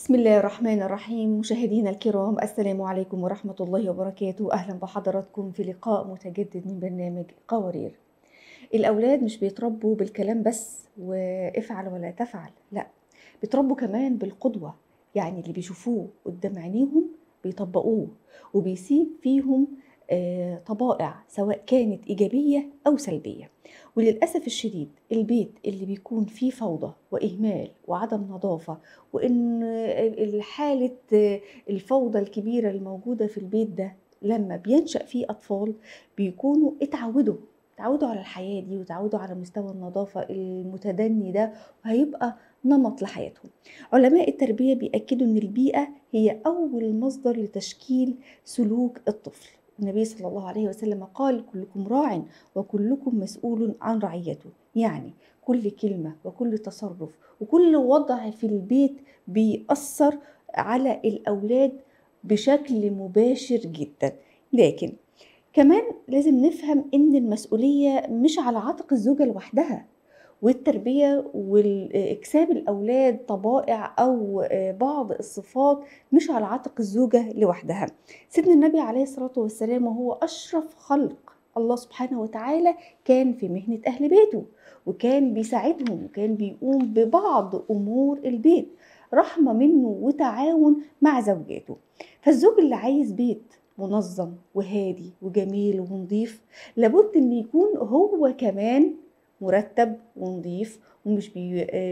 بسم الله الرحمن الرحيم. مشاهدينا الكرام، السلام عليكم ورحمة الله وبركاته. أهلا بحضراتكم في لقاء متجدد من برنامج قوارير. الأولاد مش بيتربوا بالكلام بس وافعل ولا تفعل، لا، بيتربوا كمان بالقدوة. يعني اللي بيشوفوه قدام عينيهم بيطبقوه وبيسيب فيهم طبائع، سواء كانت إيجابية أو سلبية. وللأسف الشديد البيت اللي بيكون فيه فوضى وإهمال وعدم نظافة، وإن حالة الفوضى الكبيرة الموجودة في البيت ده لما بينشأ فيه أطفال بيكونوا اتعودوا على الحياة دي، وتعودوا على مستوى النظافة المتدني ده، وهيبقى نمط لحياتهم. علماء التربية بيأكدوا أن البيئة هي أول مصدر لتشكيل سلوك الطفل. النبي صلى الله عليه وسلم قال: كلكم راع وكلكم مسؤول عن رعيته. يعني كل كلمة وكل تصرف وكل وضع في البيت بيأثر على الأولاد بشكل مباشر جدا. لكن كمان لازم نفهم إن المسؤولية مش على عاتق الزوجة لوحدها، والتربية والإكساب الأولاد طبائع أو بعض الصفات مش على عاتق الزوجة لوحدها. سيدنا النبي عليه الصلاة والسلام وهو أشرف خلق الله سبحانه وتعالى كان في مهنة أهل بيته، وكان بيساعدهم، وكان بيقوم ببعض أمور البيت رحمة منه وتعاون مع زوجاته. فالزوج اللي عايز بيت منظم وهادي وجميل ونظيف لابد ان يكون هو كمان مرتب ونظيف، ومش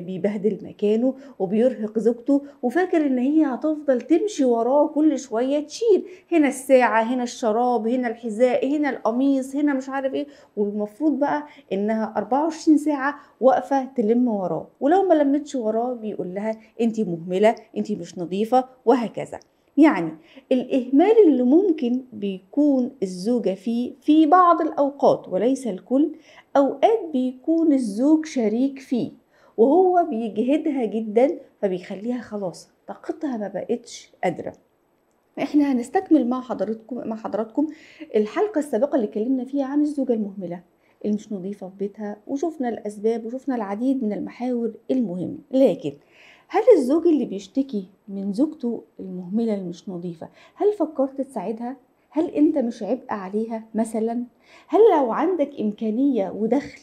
بيبهدل مكانه وبيرهق زوجته وفاكر ان هي هتفضل تمشي وراه كل شويه، تشيل هنا الساعه، هنا الشراب، هنا الحذاء، هنا القميص، هنا مش عارف ايه، والمفروض بقى انها 24 ساعه واقفه تلم وراه، ولو ما لمتش وراه بيقول لها انت مهمله، انت مش نظيفه، وهكذا. يعني الإهمال اللي ممكن بيكون الزوجة فيه في بعض الأوقات وليس الكل، أوقات بيكون الزوج شريك فيه وهو بيجهدها جدا، فبيخليها خلاص طاقتها ما بقتش قادرة. احنا هنستكمل مع حضراتكم الحلقة السابقة اللي اتكلمنا فيها عن الزوجة المهملة اللي مش نظيفة في بيتها، وشفنا الأسباب وشفنا العديد من المحاور المهمة. لكن هل الزوج اللي بيشتكي من زوجته المهملة اللي مش نظيفة، هل فكرت تساعدها؟ هل انت مش عبء عليها مثلا؟ هل لو عندك إمكانية ودخل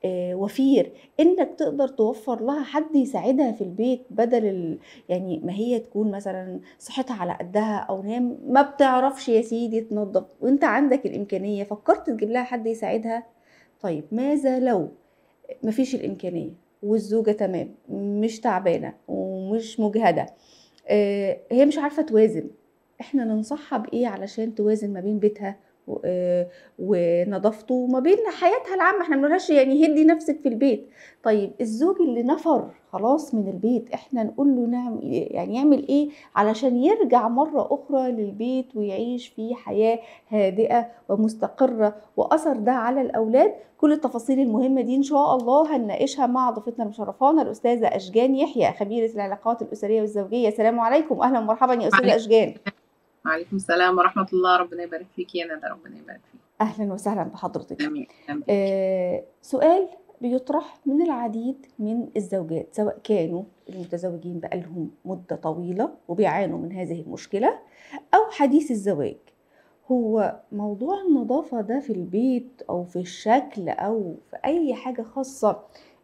وفير انك تقدر توفر لها حد يساعدها في البيت، بدل يعني ما هي تكون مثلا صحتها على قدها او نام ما بتعرفش يا سيدي تنظف، وانت عندك الامكانيه، فكرت تجيب لها حد يساعدها؟ طيب ماذا لو مفيش الامكانيه والزوجه تمام، مش تعبانه ومش مجهده، هي مش عارفه توازن؟ احنا ننصحها بايه علشان توازن ما بين بيتها ونظافته وما بين حياتها العامه؟ احنا بنقولهاش يعني هدي نفسك في البيت. طيب الزوج اللي نفر خلاص من البيت، احنا نقول له نعم، يعني يعمل ايه علشان يرجع مره اخرى للبيت ويعيش في حياه هادئه ومستقره، واثر ده على الاولاد؟ كل التفاصيل المهمه دي ان شاء الله هنناقشها مع ضيفتنا المشرفانه الاستاذه اشجان يحيى، خبيره العلاقات الاسريه والزوجيه. السلام عليكم، اهلا ومرحبا يا استاذه عليكم اشجان. وعليكم السلام ورحمة الله. ربنا يبارك فيك يا ندى، ربنا يبارك فيك. اهلا وسهلا بحضرتك. آمين بيك. سؤال بيطرح من العديد من الزوجات، سواء كانوا المتزوجين بقالهم مدة طويلة وبيعانوا من هذه المشكلة أو حديث الزواج: هو موضوع النظافة ده في البيت أو في الشكل أو في أي حاجة خاصة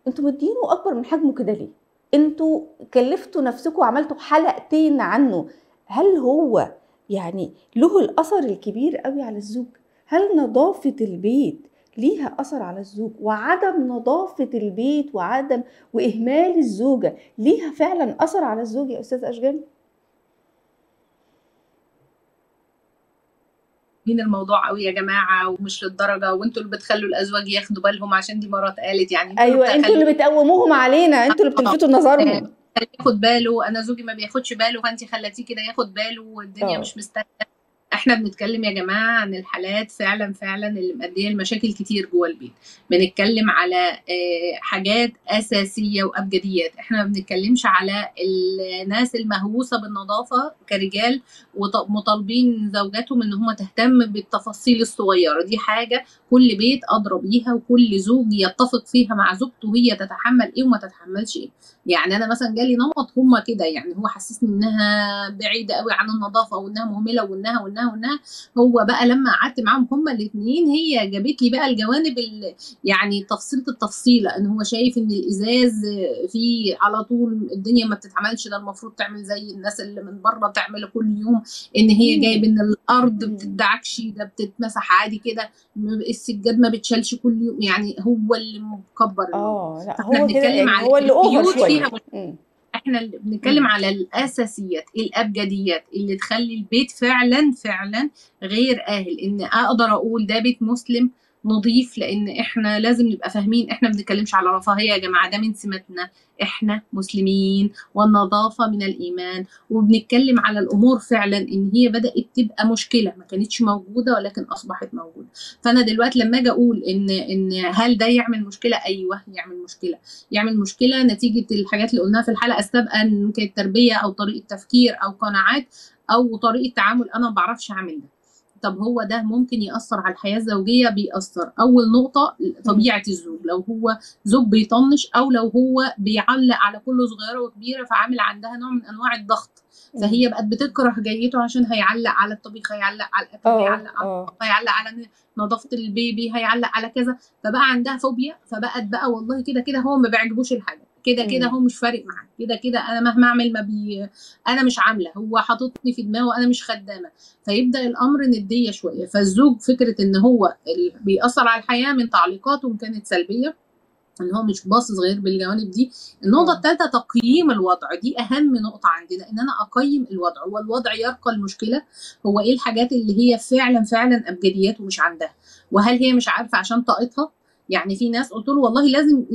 انتوا مدينه أكبر من حجمه كده ليه؟ انتوا كلفتوا نفسكم وعملتوا حلقتين عنه، هل هو يعني له الأثر الكبير قوي على الزوج؟ هل نظافة البيت ليها أثر على الزوج؟ وعدم نظافة البيت وإهمال الزوجة ليها فعلا أثر على الزوج يا أستاذ أشجان؟ مين الموضوع قوي يا جماعة، ومش للدرجة، وانتوا اللي بتخلوا الأزواج ياخدوا بالهم عشان دي مرات قالت، يعني انتوا اللي أيوة، انتوا بتخلوا. اللي بتقوموهم علينا، انتوا اللي اه بتلفتوا نظرهم. ياخد باله، انا زوجي ما بياخدش باله، فانت خلتيه كده ياخد باله، والدنيا اه. مش مستاهلة. احنا بنتكلم يا جماعة عن الحالات فعلا فعلا اللي مؤدية لمشاكل كتير جوه البيت. بنتكلم على حاجات أساسية وأبجديات. احنا ما بنتكلمش على الناس المهووسة بالنظافة كرجال ومطالبين زوجاتهم ان هم تهتم بالتفاصيل الصغيرة. دي حاجة كل بيت أدرى بيها، وكل زوج يتفق فيها مع زوجته هي تتحمل ايه وما تتحملش ايه. يعني انا مثلا جالي نمط هم كده، يعني هو حسسني انها بعيده قوي عن النظافه وانها مهمله وانها. هو بقى لما قعدت معاهم هما الاثنين هي جابت لي بقى الجوانب يعني تفصيله التفصيله، ان هو شايف ان الازاز فيه على طول الدنيا ما بتتعملش، ده المفروض تعمل زي الناس اللي من بره تعمل كل يوم، ان هي جايب ان الارض بتدعكش، ده بتتمسح عادي كده، السجاد ما بتشالش كل يوم، يعني هو اللي مكبر الامور. لا فاحنا هو كده بنتكلم يعني على هو اللي اوفر البيوت فيها شويه. احنا اللي بنتكلم على الاساسيات الابجديات اللي تخلي البيت فعلا فعلا غير اهل ان اقدر اقول ده بيت مسلم نضيف. لان احنا لازم نبقى فاهمين احنا ما بنتكلمش على رفاهيه يا جماعه، ده من سماتنا، احنا مسلمين والنظافه من الايمان. وبنتكلم على الامور فعلا ان هي بدات تبقى مشكله ما كانتش موجوده ولكن اصبحت موجوده. فانا دلوقتي لما اجي اقول ان هل ده يعمل مشكله؟ ايوه يعمل مشكله. يعمل مشكله نتيجه الحاجات اللي قلناها في الحلقه السابقه، ان كانت تربيه او طريقه تفكير او قناعات او طريقه تعامل انا ما بعرفش اعمل ده. طب هو ده ممكن يأثر على الحياة الزوجية؟ بيأثر. أول نقطة طبيعة الزوج، لو هو زوج بيطنش أو لو هو بيعلق على كل صغيرة وكبيرة فعامل عندها نوع من أنواع الضغط، فهي بقت بتكره جيته عشان هيعلق على الطبيخ، هيعلق على الأكل، هيعلق على الطبخ، هيعلق على نظافة البيبي، هيعلق على كذا، فبقى عندها فوبيا. فبقت بقى والله كده كده هو ما بيعجبوش الحاجة، كده كده هو مش فارق معاه، كده كده أنا مهما أعمل أنا مش عاملة، هو حاططني في دماغه أنا مش خدامة. فيبدا الامر نديه شويه. فالزوج فكره ان هو بيأثر على الحياه من تعليقاته كانت سلبيه، ان هو مش باصص غير بالجوانب دي. النقطه الثالثه تقييم الوضع، دي اهم نقطه عندنا، ان انا اقيم الوضع. هو الوضع يرقى المشكله؟ هو ايه الحاجات اللي هي فعلا فعلا ابجديات ومش عندها؟ وهل هي مش عارفه عشان طاقتها؟ يعني في ناس قلت له والله لازم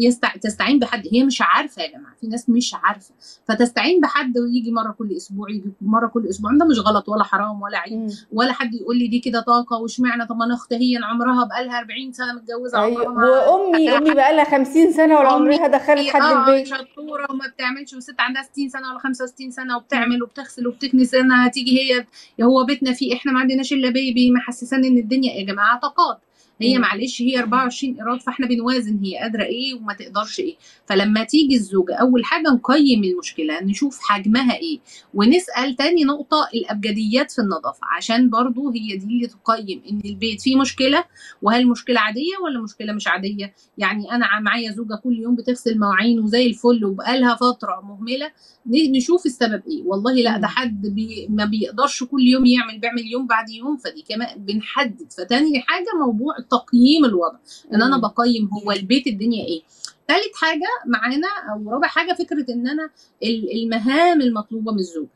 تستعين بحد، هي مش عارفه يا جماعه، في ناس مش عارفه فتستعين بحد ويجي مره كل اسبوع، يجي مره كل اسبوع، ده مش غلط ولا حرام ولا عيب ولا حد يقول لي دي كده طاقه واشمعنى. طب ما انا اختي هي عمرها بقى لها 40 سنه متجوزه عمرها ايوه، ما وامي بقى لها 50 سنه ولا امي عمرها دخلت حد البيت. شطوره وما بتعملش، وست عندها 60 سنه ولا 65 سنه وبتعمل وبتغسل وبتكنس، انها هتيجي هي هو بيتنا فيه احنا ما عندناش الا بيبي، محسساني ان الدنيا يا جماعه طاقات. هي معلش هي 24 ايراد، فاحنا بنوازن هي قادره ايه وما تقدرش ايه. فلما تيجي الزوجه اول حاجه نقيم المشكله، نشوف حجمها ايه، ونسال تاني نقطه الابجديات في النظافه، عشان برضو هي دي اللي تقيم ان البيت فيه مشكله، وهل مشكله عاديه ولا مشكله مش عاديه. يعني انا معايا زوجه كل يوم بتغسل مواعين وزي الفل وبقالها فتره مهمله، نشوف السبب ايه. والله لا ده حد ما بيقدرش كل يوم يعمل، بيعمل يوم بعد يوم، فدي كمان بنحدد. فتاني حاجه موضوع تقييم الوضع، ان انا بقيم هو البيت الدنيا ايه. ثالث حاجه معانا او رابع حاجه فكره ان انا المهام المطلوبه من الزوج،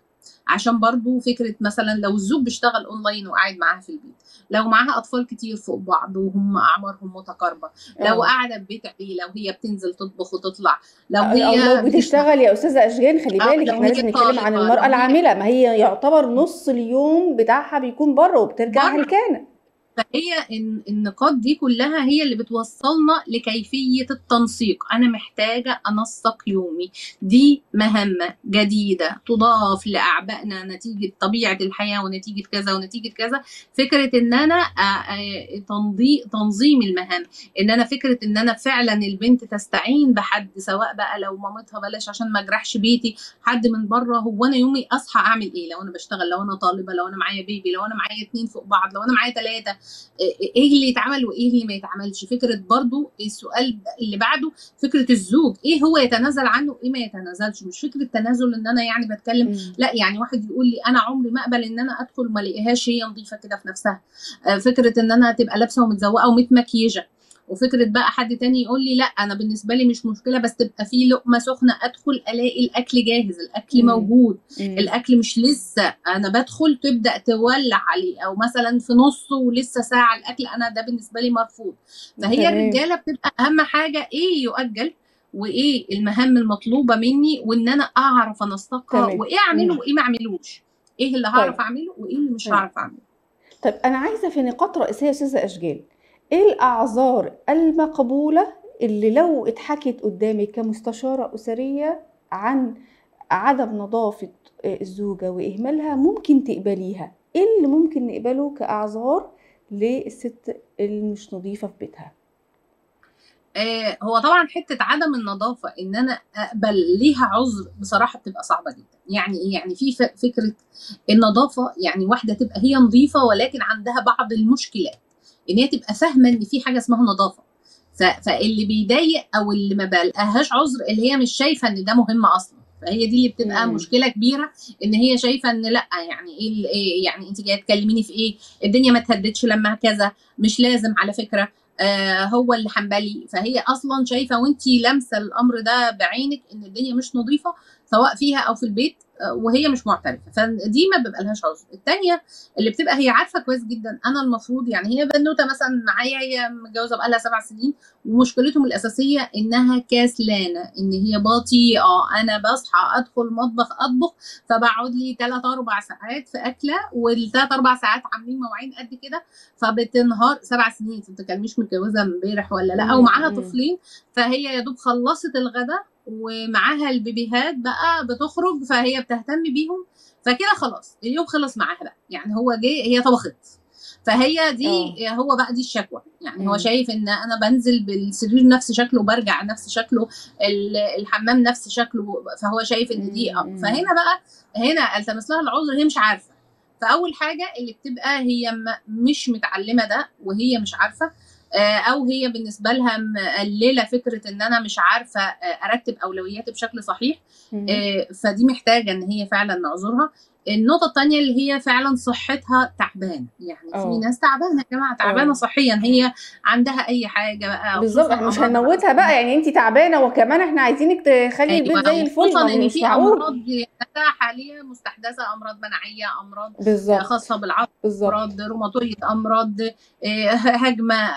عشان برضو فكره مثلا لو الزوج بيشتغل اونلاين وقاعد معاها في البيت، لو معاها اطفال كتير فوق بعض وهم اعمارهم متقاربه، لو قاعده في بيت عيله وهي بتنزل تطبخ وتطلع، لو او هي لو بتشتغل يا استاذه اشجان، خلي بالك لو احنا هي لازم نتكلم عن طالبه، المراه لو هي العامله، ما هي يعتبر نص اليوم بتاعها بيكون بره وبترجع بره. هلكانه. فهي النقاط دي كلها هي اللي بتوصلنا لكيفية التنسيق. أنا محتاجة أنسق يومي، دي مهمة جديدة تضاف لأعبائنا نتيجة طبيعة الحياة ونتيجة كذا ونتيجة كذا. فكرة إن أنا تنظيم المهام، إن أنا فكرة إن أنا فعلا البنت تستعين بحد، سواء بقى لو مامتها بلاش عشان ما أجرحش بيتي، حد من بره. هو أنا يومي أصحى أعمل إيه؟ لو أنا بشتغل، لو أنا طالبة، لو أنا معايا بيبي، لو أنا معايا 2 فوق بعض، لو أنا معايا 3، ايه اللي يتعمل وايه اللي ما يتعملش. فكره برضو السؤال اللي بعده فكره الزوج ايه هو يتنازل عنه وايه ما يتنازلش. مش فكره تنازل ان انا يعني بتكلم، لا يعني واحد يقول لي انا عمري ما اقبل ان انا ادخل ما الاقيهاش هي نظيفه كده في نفسها، فكره ان انا تبقى لابسه ومتزوقه ومتمكيجه. وفكره بقى حد تاني يقول لي لا انا بالنسبه لي مش مشكله بس تبقى في لقمه سخنه ادخل الاقي الاكل جاهز، الاكل موجود، الاكل مش لسه انا بدخل تبدا تولع عليه، او مثلا في نصه ولسه ساعه الاكل، انا ده بالنسبه لي مرفوض. فهي الرجاله بتبقى اهم حاجه ايه يؤجل وايه المهام المطلوبه مني، وان انا اعرف انسقها وايه اعمله وايه ما اعملوش، ايه اللي هعرف طيب اعمله وايه اللي مش هعرف اعمله. طيب أنا عايزة في نقاط رئيسية يا أستاذة أشجان، إيه الأعذار المقبولة اللي لو اتحكت قدامِك كمستشارة أسرية عن عدم نضافة الزوجة وإهمالها ممكن تقبليها؟ إيه اللي ممكن نقبله كأعذار للست المش نضيفة في بيتها؟ هو طبعا حته عدم النظافه ان انا اقبل ليها عذر بصراحه بتبقى صعبه جدا. يعني ايه؟ يعني في فكره النظافه، يعني واحده تبقى هي نظيفه ولكن عندها بعض المشكلات، ان هي تبقى فاهمه ان في حاجه اسمها نظافه. فاللي بيضايق او اللي ما بلقاهاش عذر اللي هي مش شايفه ان ده مهم اصلا. فهي دي اللي بتبقى إمم. مشكله كبيره، ان هي شايفه ان لا، يعني ايه يعني انت جايه تكلميني في ايه؟ الدنيا ما تهدتش لما كذا، مش لازم على فكره هو اللي حنبلي. فهي اصلا شايفه وانتي لامسه الامر ده بعينك ان الدنيا مش نظيفه سواء فيها او في البيت، وهي مش معترفه. فدي ما بيبقى لهاش عذر. الثانيه اللي بتبقى هي عارفه كويس جدا انا المفروض، يعني هي بنوته مثلا معايا، هي متجوزه بقالها 7 سنين، ومشكلتهم الاساسيه انها كسلانه، ان هي بطيئه. انا بصحى ادخل مطبخ اطبخ، فبقعد لي 3 4 ساعات في اكله، والثلاث 4 ساعات عاملين مواعين قد كده، فبتنهار. 7 سنين، انت ما بتتكلميش متجوزه امبارح ولا لا، ومعاها طفلين. فهي يا دوب خلصت الغدا ومعاها البيبيهات بقى بتخرج، فهي بتهتم بيهم. فكده خلاص اليوم خلص معاها بقى، يعني هو جه هي طبخت. فهي دي، آه. هو بقى دي الشكوى. يعني هو إمم. شايف ان انا بنزل بالسرير نفس شكله، برجع نفس شكله، الحمام نفس شكله. فهو شايف ان دي فهنا بقى، هنا التمس لها العذر، هي مش عارفه. فاول حاجه اللي بتبقى هي مش متعلمه ده وهي مش عارفه، او هي بالنسبه لها مقلله فكره ان انا مش عارفه ارتب اولوياتي بشكل صحيح. إمم. فدي محتاجه ان هي فعلا نعذرها. النقطه الثانيه اللي هي فعلا صحتها تعبانه، يعني في آه. ناس تعبانه يا جماعه، تعبانه صحيا، هي عندها اي حاجه بقى، بالضبط، خصوصا إحنا مش امراض هنموتها بقى، العصب. يعني أنتِ تعبانة وكمان إحنا عايزينِك تخلّي البيت ايوه، زي الفل، وخصوصا ما ان مش في امراض معقول. حاليا مستحدثه، امراض مناعيه، امراض بالضبط. خاصه بالعصب، بالضبط. امراض روماتويد، امراض هجمه،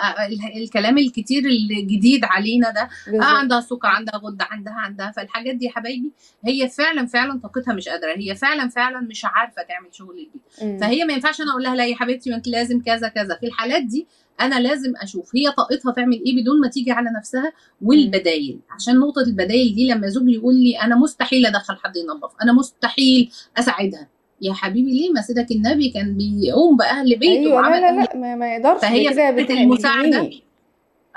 الكلام الكتير الجديد علينا ده. بالضبط. عندها سكر، عندها غده، عندها. فالحاجات دي يا حبايبي، هي فعلا فعلا طاقتها مش قادره، هي فعلا فعلا مش عارفه تعمل شغل البيت. إمم. فهي ما ينفعش انا اقول لها لا يا حبيبتي ما انت لازم كذا كذا. في الحالات دي انا لازم اشوف هي طاقتها تعمل ايه بدون ما تيجي على نفسها، إمم. والبدايل. عشان نقطه البدايل دي، لما زوجي يقول لي انا مستحيل ادخل حد ينظف، انا مستحيل اساعدها، يا حبيبي ليه؟ ما سيدك النبي كان بيقوم باهل بيته أيوه، لا، وعمل لا، اهل. لأ، ما يقدرش، ده فهي كده فكره المساعده، بتهينيه.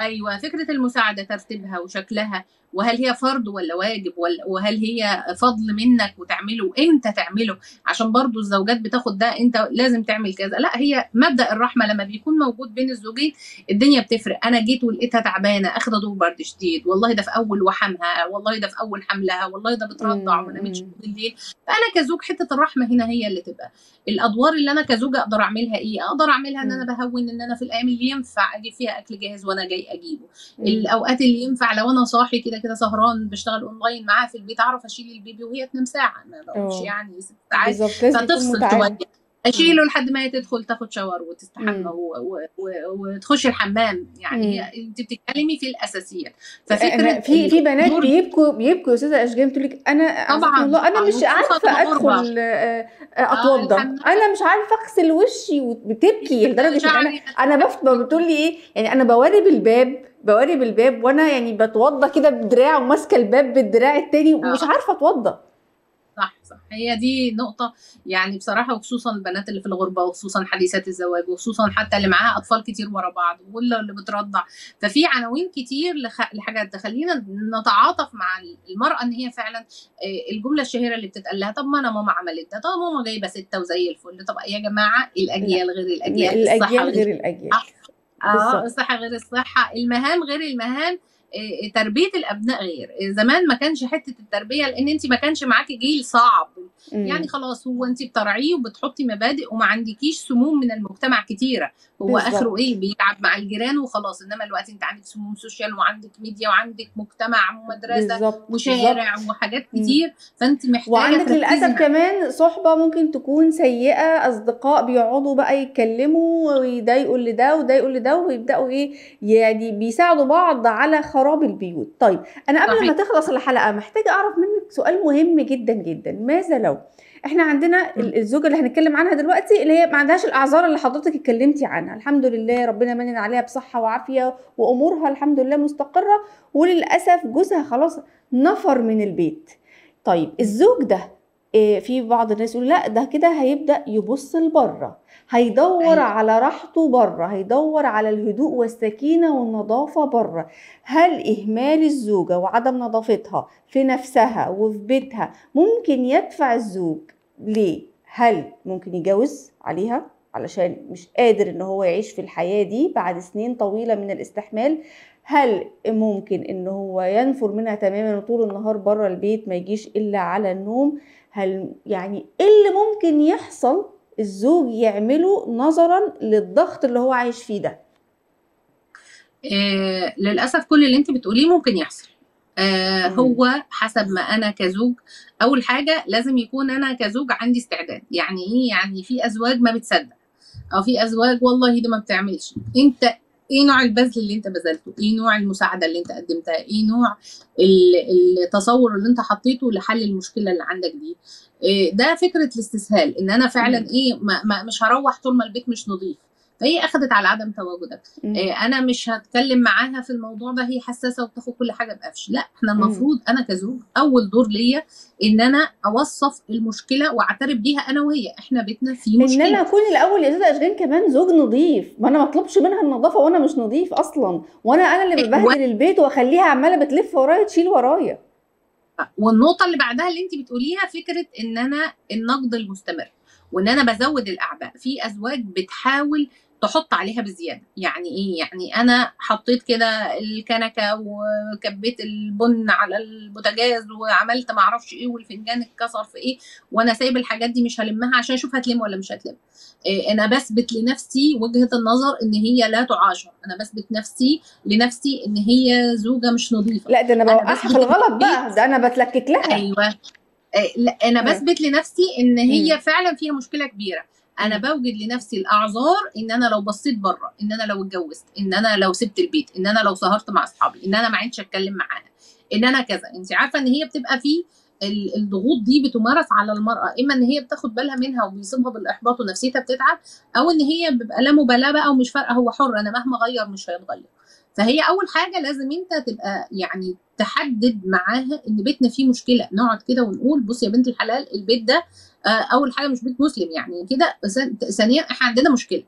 ايوه فكره المساعده، ترتيبها وشكلها، وهل هي فرض ولا واجب، وهل هي فضل منك وتعمله امتى تعمله. عشان برضو الزوجات بتاخد ده انت لازم تعمل كذا. لا، هي مبدأ الرحمه لما بيكون موجود بين الزوجين الدنيا بتفرق. انا جيت ولقيتها تعبانه اخده دور برد شديد، والله ده في اول وحمها، والله ده في اول حملها، والله ده بترضع إمم. وما نامتش إمم. بالليل. فانا كزوج حته الرحمه هنا هي اللي تبقى. الادوار اللي انا كزوجه اقدر اعملها ايه؟ اقدر اعملها ان انا إمم. بهون، ان انا في الايام اللي ينفع اجيب فيها اكل جاهز وانا جاي اجيبه. إمم. الاوقات اللي ينفع لو انا صاحي كده كده سهران بشتغل اونلاين معاها في البيت، اعرف اشيل البيبي وهي تنام ساعه، ما بقولش آه. يعني 6 ساعات. بالضبط، لازم يكون فتفصل شويه، متعاون. اشيله إمم. لحد ما هي تدخل تاخد شاور وتستحمى إمم. وتخش الحمام. يعني إمم. هي انت بتتكلمي في الاساسيات. ففكره أنا في بنات الدور، بيبكوا يا أستاذة أشجان، تقول لك أنا أعزكم طبعا الله أنا طبعا، مش وخصوصا عارفة الغربه. أدخل أتوضّى، الحمام، أنا مش عارفة أغسل وشي، وبتبكي لدرجة إن أنا شعري. أنا بتقول لي إيه، يعني أنا باوارب الباب وأنا يعني باتوضّى كده بدراع وماسكة الباب بالدراع التاني ومش اه عارفة أتوضّى. صح صح، هي دي نقطة. يعني بصراحة، وخصوصا البنات اللي في الغربة، وخصوصا حديثات الزواج، وخصوصا حتى اللي معاها أطفال كتير ورا بعض، واللي بترضع. ففي عناوين كتير لحاجات تخلينا نتعاطف مع المرأة، إن هي فعلا الجملة الشهيرة اللي بتتقال لها طب ما أنا ماما عملت ده، طب ماما جايبة 6 وزي الفل. طب يا جماعة، لأ، الأجيال غير الأجيال، الصحة الأجيال غير غير الأجيال. الصحة. بالضبط. الصحة غير الصحة، المهام غير المهام. تربية الأبناء غير زمان. ما كانش حتة التربية، لأن أنت ما كانش معاكي جيل صعب. يعني إمم. خلاص، هو أنت بترعيه وبتحطي مبادئ، وما عندكيش سموم من المجتمع كتيرة. هو آخره إيه؟ بالضبط. بيلعب مع الجيران وخلاص. إنما الوقت أنت عندك سموم سوشيال، وعندك ميديا، وعندك مجتمع ومدرسة بالضبط. وشارع بالضبط. وحاجات إمم. كتير. فأنت محتاجة وعندِك تركزي للأسف مع. كمان صُحبة ممكن تكون سيئة، أصدقاء بيقعدوا بقى يتكلّموا ويضايقوا اللي ده وده يقول لده ويبدأوا إيه، يعني بيساعدوا بعض على خراب البيوت. طيب، أنا قبل صحيح. ما تخلص الحلقة محتاجة أعرف منِّك سؤال مهم جدًا، جدًا، ماذا لو احنا عندنا الزوجه اللي هنتكلم عنها دلوقتي اللي هي ما عندهاش الاعذار اللي حضرتك اتكلمتي عنها، الحمد لله ربنا منن عليها بصحه وعافيه وامورها الحمد لله مستقره، وللاسف جوزها خلاص نفر من البيت. طيب الزوج ده في بعض الناس يقول لا ده كده هيبدأ يبص لبره، هيدور ايوه على راحته بره، هيدور على الهدوء والسكينة والنظافة بره. هل إهمال الزوجة وعدم نظافتها في نفسها وفي بيتها ممكن يدفع الزوج ليه؟ هل ممكن يجوز عليها علشان مش قادر ان هو يعيش في الحياة دي بعد سنين طويلة من الاستحمال؟ هل ممكن ان هو ينفر منها تماما وطول النهار بره البيت ما يجيش الا على النوم؟ هل يعني ايه اللي ممكن يحصل الزوج يعمله نظرا للضغط اللي هو عايش فيه ده؟ للاسف كل اللي انت بتقوليه ممكن يحصل. هو حسب ما انا كزوج، اول حاجه لازم يكون انا كزوج عندي استعداد. يعني ايه؟ يعني في ازواج ما بتصدق، او في ازواج والله ده ما بتعملش. انت ايه نوع البذل اللي انت بذلته؟ ايه نوع المساعده اللي انت قدمتها؟ ايه نوع التصور اللي انت حطيته لحل المشكله اللي عندك دي؟ ده فكره الاستسهال، ان انا فعلا ايه مش هروح طول ما البيت مش نظيف، فهي اخذت على عدم تواجدك. انا مش هتكلم معاها في الموضوع ده، هي حساسه وبتاخد كل حاجه بقفش. لا، احنا المفروض انا كزوج اول دور ليا ان انا اوصف المشكله واعترف بيها انا وهي، احنا بيتنا فيه ان انا مشكله. اكون الاول يا استاذه اشجان كمان زوج نظيف، ما انا ما اطلبش منها النظافه وانا مش نظيف اصلا، وانا اللي ببهدل البيت واخليها عماله بتلف ورايا تشيل ورايا. والنقطه اللي بعدها اللي انت بتقوليها فكره ان انا النقد المستمر، وان انا بزود الاعباء. في ازواج بتحاول تحط عليها بزياده. يعني ايه؟ يعني انا حطيت كده الكنكه وكبيت البن على البوتاجاز وعملت ما اعرفش ايه والفنجان اتكسر في ايه، وانا سايب الحاجات دي مش هلمها عشان اشوف هتلم ولا مش هتلم. إيه؟ انا بثبت لنفسي وجهه النظر ان هي لا تعاشر، انا بثبت لنفسي ان هي زوجه مش نظيفه. لا ده انا انا بوقعها في بثبت الغلط بقى، ده انا بتلكك لها. ايوه لا، انا اه. بثبت لنفسي ان هي امم. فعلا فيها مشكله كبيره. انا امم. بوجد لنفسي الاعذار، ان انا لو بصيت بره، ان انا لو اتجوزت، ان انا لو سبت البيت، ان انا لو سهرت مع اصحابي، ان انا ما عدتش اتكلم معاها، ان انا كذا. انت عارفه ان هي بتبقى في الضغوط دي بتمارس على المراه، اما ان هي بتاخد بالها منها وبيصيبها بالاحباط ونفسيتها بتتعب، او ان هي بيبقى لا مبالاه بقى ومش فارقه، هو حر، انا مهما غير مش هيتغير. فهي اول حاجه لازم انت تبقى يعني تحدد معاها ان بيتنا فيه مشكله، نقعد كده ونقول بص يا بنت الحلال البيت ده اول حاجه مش بيت مسلم يعني كده. ثانيا احنا عندنا مشكله.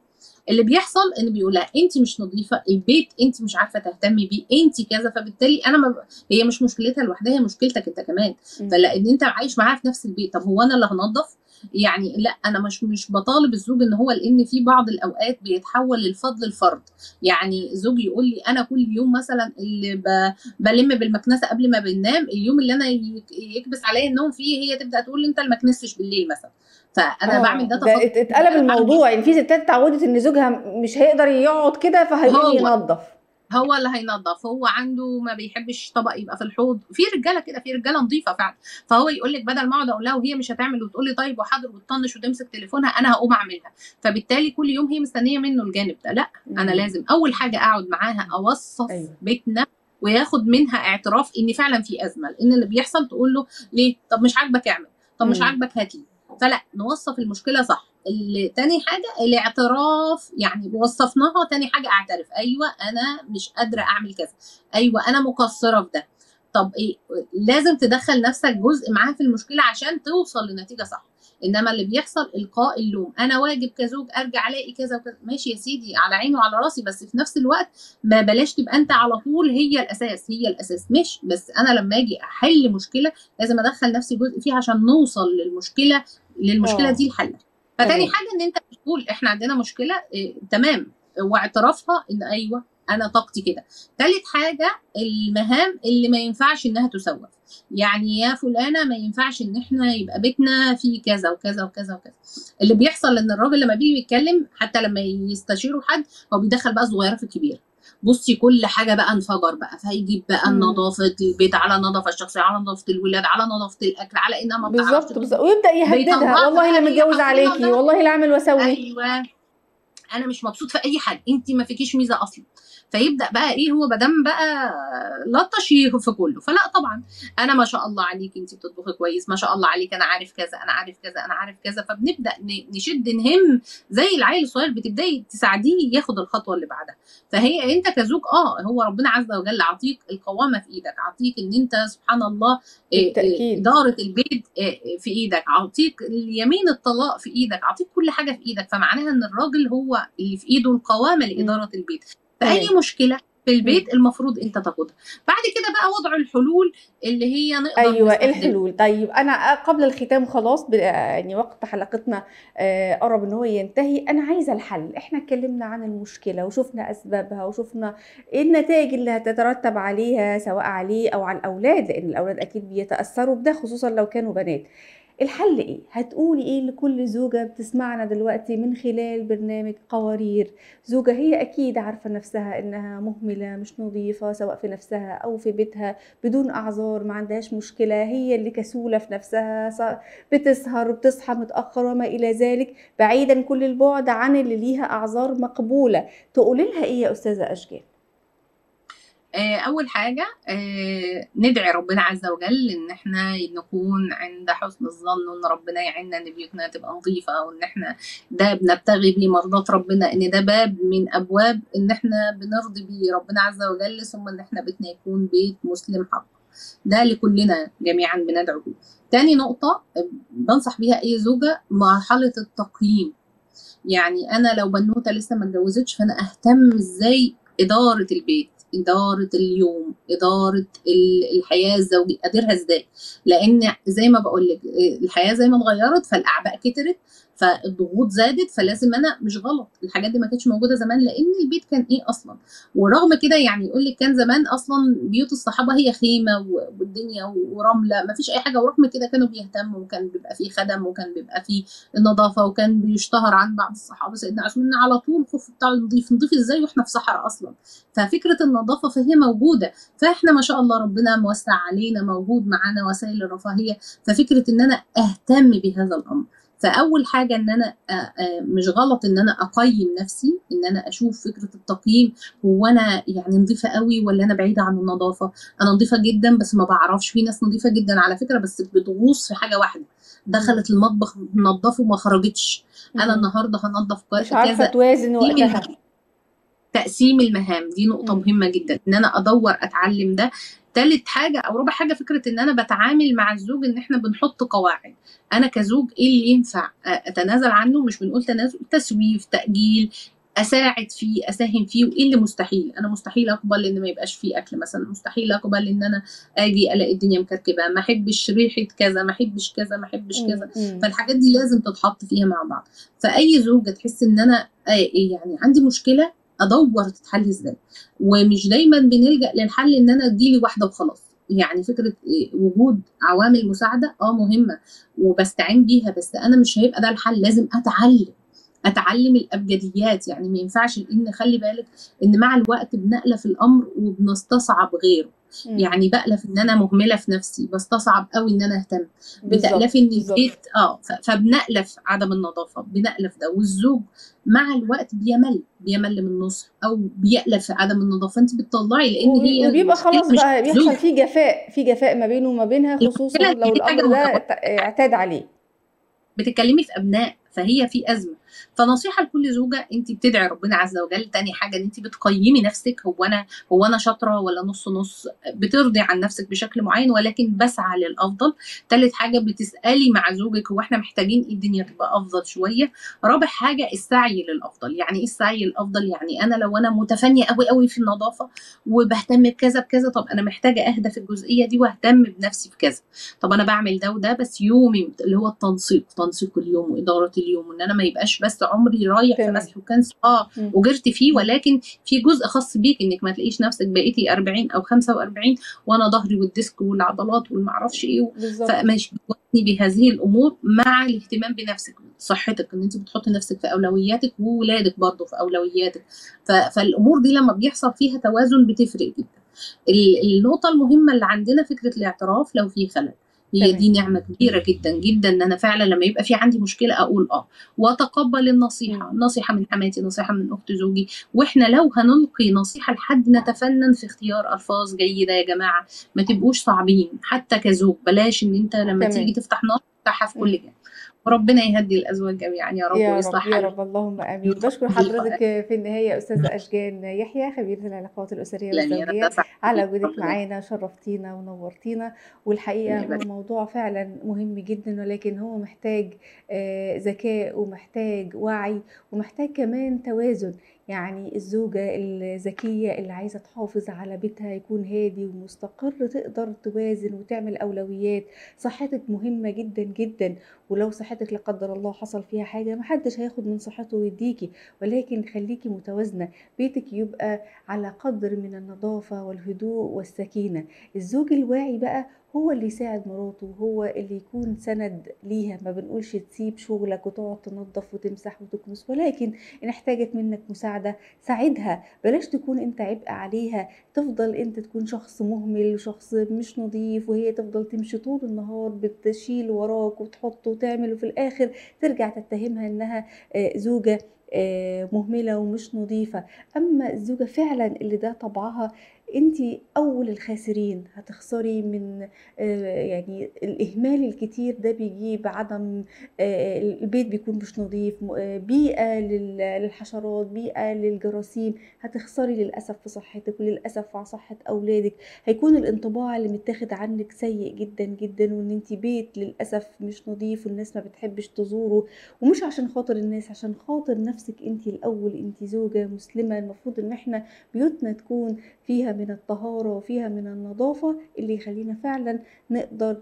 اللي بيحصل ان بيقولها انت مش نظيفه البيت، انت مش عارفه تهتمي بيه، انت كذا. فبالتالي انا ما هي مش مشكلتها لوحدها، هي مشكلتك انت كمان. فلان انت عايش معاها في نفس البيت، طب هو انا اللي هنظف؟ يعني لا، انا مش بطالب الزوج ان هو، لان في بعض الاوقات بيتحول الفضل الفرض. يعني زوج يقول لي انا كل يوم مثلا اللي بلم بالمكنسه قبل ما بننام، اليوم اللي انا يكبس عليا النوم فيه هي تبدا تقول لي انت اللي ما كنستش بالليل مثلا. فانا بعمل ده ده تفضل. اتقلب الموضوع، يعني في ستات اتعودت ان زوجها مش هيقدر يقعد كده فهيقوم هو ينظف. هو اللي هينظف، هو عنده ما بيحبش طبق يبقى في الحوض. في رجاله كده، في رجاله نظيفه فعلا. فهو يقول لك بدل ما اقعد اقول لها وهي مش هتعمل وتقول لي طيب وحاضر وتطنش وتمسك تليفونها، انا هقوم اعملها. فبالتالي كل يوم هي مستنيه منه الجانب ده. لا، انا لازم اول حاجه اقعد معاها اوصف ايوه. بيتنا، وياخد منها اعتراف ان فعلا في ازمه. لان اللي بيحصل تقول له ليه؟ طب مش عاجبك اعمل، طب مش عاجبك هات لي. فلا، نوصف المشكله صح. تاني حاجه الاعتراف، يعني وصفناها. تاني حاجه اعترف، ايوه انا مش قادره اعمل كذا، ايوه انا مقصره في ده. طب ايه؟ لازم تدخل نفسك جزء معاها في المشكله عشان توصل لنتيجه صح. انما اللي بيحصل القاء اللوم، انا واجب كزوج ارجع الاقي كذا وكذا. ماشي يا سيدي، على عيني وعلى راسي، بس في نفس الوقت ما بلاش تبقى انت على طول هي الاساس. هي الاساس ماشي، بس انا لما اجي احل مشكله لازم ادخل نفسي جزء فيها عشان نوصل للمشكله دي الحل. فتاني تمام. حاجه ان انت بتقول احنا عندنا مشكله، تمام، واعترافها ان ايوه انا طاقتي كده. تالت حاجه المهام اللي ما ينفعش انها تسوف. يعني يا فلانه ما ينفعش ان احنا يبقى بيتنا فيه كذا وكذا وكذا وكذا. اللي بيحصل ان الراجل لما بيجي يتكلم، حتى لما يستشيروا حد، هو بيدخل بقى الصغيره في الكبيره. بصي كل حاجه بقى انفجر بقى، فهيجيب بقى نظافه البيت على النظافه الشخصيه، على نظافه الولاد، على نظافه الاكل، على انها ما بتعرفش بالظبط تطبخ. ويبدأ يهددها بيطلعها والله لا بقى هي متجوز حافظينها عليكي، ده. والله لا اعمل واسوي. ايوه، انا مش مبسوط في اي حاجه، انت ما فيكيش ميزه اصلا. فيبدا بقى ايه، هو مادام بقى لطش في كله. فلا طبعا، انا ما شاء الله عليك انت بتطبخي كويس، ما شاء الله عليك انا عارف كذا، انا عارف كذا، انا عارف كذا. فبنبدا نشد نهم زي العيل الصغير، بتبداي تساعديه ياخد الخطوه اللي بعدها. فهي انت كزوج هو ربنا عز وجل عطيك القوامه في ايدك، عطيك ان انت سبحان الله بالتأكيد. اداره البيت في ايدك، عطيك اليمين الطلاق في ايدك، عطيك كل حاجه في ايدك. فمعناها ان الراجل هو اللي في ايده القوامه لاداره البيت. فاي تمام. مشكله في البيت المفروض انت تاخدها. بعد كده بقى وضع الحلول اللي هي نقدر أيوه، نستخدمها. الحلول. طيب أنا قبل الختام خلاص، يعني وقت حلقتنا قرب إن هو ينتهي. أنا عايزة الحل. إحنا اتكلمنا عن المشكلة وشفنا أسبابها وشفنا إيه النتائج اللي هتترتب عليها، سواء عليه أو على الأولاد، لأن الأولاد أكيد بيتأثروا بده خصوصا لو كانوا بنات. الحل إيه؟ هتقولي إيه لكل زوجة بتسمعنا دلوقتي من خلال برنامج قوارير؟ زوجة هي أكيد عارفة نفسها إنها مهملة، مش نظيفة، سواء في نفسها أو في بيتها، بدون أعذار، ما عندهاش مشكلة، هي اللي كسولة في نفسها، بتسهر بتصحى متأخر وما إلى ذلك، بعيدا كل البعد عن اللي ليها أعذار مقبولة. تقولي لها إيه يا أستاذة أشجان؟ أول حاجة ندعي ربنا عز وجل إن إحنا نكون عند حسن الظن، وإن ربنا يعيننا إن بيوتنا تبقى نظيفة، وإن إحنا ده بنبتغي بيه مرضاة ربنا، إن ده باب من أبواب إن إحنا بنرضي بيه ربنا عز وجل، ثم إن إحنا بيتنا يكون بيت مسلم حق. ده لكلنا جميعا بندعو بيه. تاني نقطة بنصح بيها أي زوجة، مرحلة التقييم. يعني أنا لو بنوتة لسه ما اتجوزتش، فأنا أهتم إزاي إدارة البيت، إدارة اليوم، إدارة الحياة الزوجية، أديرها إزاي. لأن زي ما بقول لك الحياة زي ما اتغيرت، فالأعباء كترت، فالضغوط زادت، فلازم أنا مش غلط. الحاجات دي ما كانتش موجودة زمان، لأن البيت كان إيه أصلا. ورغم كده يعني يقول لك كان زمان أصلا بيوت الصحابة هي خيمة والدنيا ورملة، ما فيش أي حاجة. ورغم كده كانوا بيهتموا، وكان بيبقى فيه خدم، وكان بيبقى فيه النظافة، وكان بيشتهر عن بعض الصحابة سيدنا عثمان على طول الخف بتاعه نضيف. نضيف ازاي واحنا في صحراء اصلا؟ ففكرة النظافة فهي موجودة. فاحنا ما شاء الله ربنا موسع علينا، موجود معانا وسائل الرفاهية. ففكرة ان انا اهتم بهذا الامر. فاول حاجه ان انا مش غلط ان انا اقيم نفسي، ان انا اشوف فكره التقييم. هو انا يعني نظيفه قوي ولا انا بعيده عن النظافه؟ انا نظيفه جدا بس ما بعرفش. في ناس نظيفه جدا على فكره بس بتغوص في حاجه واحده، دخلت المطبخ نظفه وما خرجتش. انا النهارده هنظف مش عارفة كذا. توازن دي وقتها. تقسيم المهام، دي نقطة مهمة جدا، ان انا ادور اتعلم ده. تالت حاجة او رابع حاجة، فكرة ان انا بتعامل مع الزوج، ان احنا بنحط قواعد. انا كزوج ايه اللي ينفع اتنازل عنه؟ مش بنقول تنازل، تسويف، تأجيل، اساعد فيه، اساهم فيه. وايه اللي مستحيل؟ انا مستحيل اقبل ان ما يبقاش فيه اكل مثلا، مستحيل اقبل ان انا اجي الاقي الدنيا مكركبه، ما احبش ريحه كذا، ما احبش كذا، ما احبش كذا. فالحاجات دي لازم تتحط فيها مع بعض. فاي زوجه تحس ان انا يعني عندي مشكله، ادور تتحل ازاي. ومش دايما بنلجأ للحل ان انا اديلي واحده وخلاص. يعني فكره وجود عوامل مساعده مهمه وبستعين بيها، بس انا مش هيبقى ده الحل. لازم اتعلم الابجديات. يعني ما ينفعش، لان خلي بالك ان مع الوقت بنألف الامر وبنستصعب غيره. يعني بألف ان انا مهمله في نفسي، بستصعب قوي ان انا اهتم. بتألف ان البيت فبنألف عدم النظافه، بنألف ده. والزوج مع الوقت بيمل من النصح، او بيألف عدم النظافه. انت بتطلعي، لان هي وبيبقى المشكله خلاص مش بقى في الزوج. بيحصل فيه جفاء، في جفاء ما بينه وما بينها، خصوصا المشكله لو دي حاجه الأمر ده اعتاد عليه. بتتكلمي في ابناء، فهي في ازمه. فنصيحه لكل زوجه، انت بتدعي ربنا عز وجل. تاني حاجه ان انت بتقيمي نفسك، هو انا شاطره ولا نص نص؟ بترضي عن نفسك بشكل معين ولكن بسعى للافضل. تالت حاجه بتسالي مع زوجك هو احنا محتاجين ايه الدنيا تبقى افضل شويه. رابع حاجه السعي للافضل. يعني ايه السعي للافضل؟ يعني انا لو انا متفانيه قوي قوي في النظافه وبهتم بكذا بكذا، طب انا محتاجه اهدى في الجزئيه دي واهتم بنفسي في كذا. طب انا بعمل ده وده، بس يومي اللي هو تنسيق اليوم واداره اليوم، وان انا ما يبقاش بس عمري رايح في مسح وكنس وجرت فيه، ولكن في جزء خاص بيك، انك ما تلاقيش نفسك بقيتي 40 او 45 وانا ظهري والديسك والعضلات والمعرفش ايه. فماشي بهذه الامور مع الاهتمام بنفسك، صحتك، ان انت بتحطي نفسك في اولوياتك، وولادك برضه في اولوياتك. فالامور دي لما بيحصل فيها توازن بتفرق جدا. النقطة المهمة اللي عندنا فكرة الاعتراف لو في خلل. هي تمام. دي نعمة كبيرة جدا جدا، ان انا فعلا لما يبقى في عندي مشكلة اقول واتقبل النصيحة، إمم. نصيحة من حماتي، نصيحة من اخت زوجي. واحنا لو هنلقي نصيحة لحد نتفنن في اختيار الفاظ جيدة يا جماعة، ما تبقوش صعبين حتى كزوج. بلاش ان انت لما تيجي تمام. تفتح نار تفتحها في كل إمم. جانب. وربنا يهدي الازواج جميعا يا رب، يا ويصلح رب، يا حالهم. رب، اللهم آمين. باشكر حضرتك في النهاية أستاذة أشجان يحيى، خبيرة العلاقات الأسرية تسلمي، انا والزوجية، اتسعدت على بيك، وجودِك ربنا معانا، شرفتينا ونورتينا. والحقيقة ربنا هو يبارك. موضوع فعلًا مهم جدًا، ولكن هو محتاج ذكاء، ومحتاج وعي، ومحتاج كمان توازن. يعني الزوجة الذكية اللي عايزة تحافظ على بيتها يكون هادي ومستقر تقدر توازن وتعمل أولويات. صحتِك مهمة جدًا، جدًا، ولو صحتِك لا قدّر الله حصل فيها حاجة ما حدش هياخد من صحته ويدّيكِ، ولكن خلّيكِ متوازنة، بيتِك يبقى على قدر من النضافة والهدوء والسكينة. الزوج الواعي بقى هو اللي يساعد مراته، هو اللي يكون سَنَد ليها. ما بنقولش تسيب شغلك وتقعد تنضّف وتمسح وتكنس، ولكن إن احتاجت منّك مساعدة ساعدها، بلاش تكون أنت عبء عليها. تفضل أنت تكون شخص مهمل وشخص مش نضيف، وهي تفضل تمشي طول النهار بتشيل وراك وتحط وتعمل، وفي الآخر ترجع تتهمها إنها زوجة مهملة ومش نضيفة. أمّا الزوجة فعلًا اللي ده طبعها، أنتِ أول الخاسرين. هتخسري من يعني الإهمال الكتير ده بيجيب عدم البيت بيكون مش نضيف، م بيئة للحشرات، بيئة للجراثيم. هتخسري للأسف في صحتِك، وللأسف على صحة أولادِك. هيكون الانطباع اللي متاخد عنِّك سيء جدًا، جدًا، وإن أنتِ بيت للأسف مش نضيف والناس ما بتحبش تزوره. ومش عشان خاطر الناس، عشان خاطر نفسِك أنتِ الأول. أنتِ زوجة مسلمة، المفروض إن إحنا بيوتنا تكون فيها من الطهارة وفيها من النضافة اللي يخلّينا فعلًا نقدر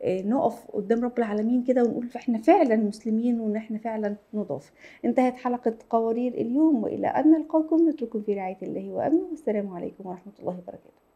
نُقف قدّام رب العالمين كده ونقول إحنا فعلًا مسلمين، وإن إحنا فعلًا نُضاف. انتهت حلقة قوارير اليوم، وإلى أن نلقاكم نترككم في رعاية الله وأمنه، والسلام عليكم ورحمة الله وبركاته.